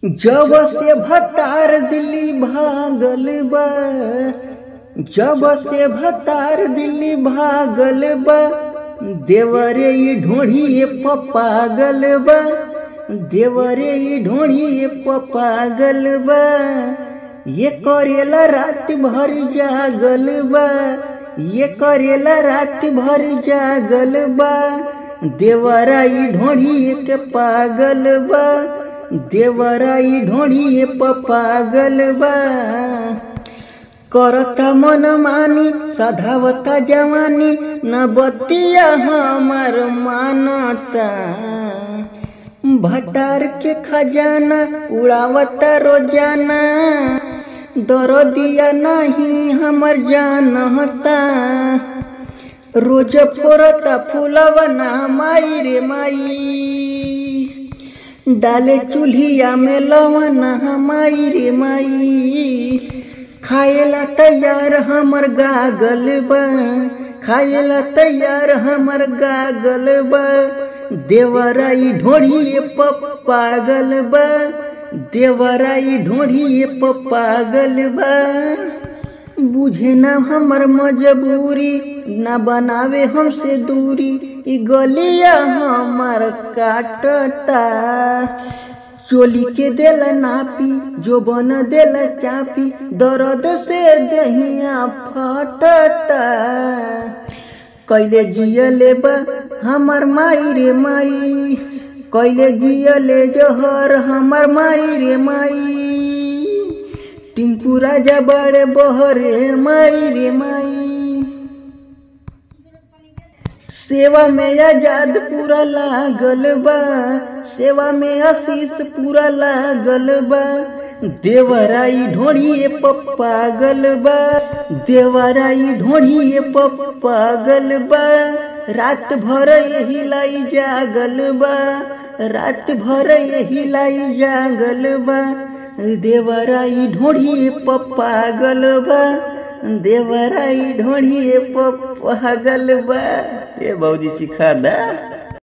जब से भतार दिल्ली भागल बा, जब से भतार दिल्ली भागल बा, देवरे ई ढोढ़ी पागल बा, देवरे ई ढोढ़ी पागल बा। ये करेला रात भर जागल बा, ये करेला रात भर जागल बा, देवरा ई ढोढ़ी के पागल बा, देवरा ई ढोढ़ी पागल बा। करता मन मानी सधावता जवानी, न बतिया हमार मानता, भतार के खजाना उड़ावता रोजाना, दरदिया नहीं हमर जानता। रोज फोरता फूलवना माई रे माई, डाले चूल्हिया में लवना माई रे माई। खाएला तैयार हमर गागल बा, खाएला तैयार हमर गागल बा, देवरा ई ढोढ़ी पागल बा, देवरा ई ढोढ़ी पागल बा। बुझे ना हमर मजबूरी, ना बनावे हमसे दूरी, ई गलिया हमर काटता। चोली के देला नापी, जो बन देला चापी, दर्द से दहिया फटता। कैले जियले बा हमर माई रे माई, कैले जियले जहर हमर माई रे माई। टिंकू राजा बड़े बहरे माई रे माई। सेवा में आजाद पूरा लागल बा, सेवा में आशीष पूरा लागल बा, देवरा ई ढोढ़ी पागल बा, देवरा ई ढोढ़ी पागल बा। रात भर यही लाई जागल बा, रात भर यही लाई जागल बा, देवरा ई ढोढ़ी पागल बा, देवरा ई ढोढ़ी पागल बा। ये बाबूजी सिखा दा।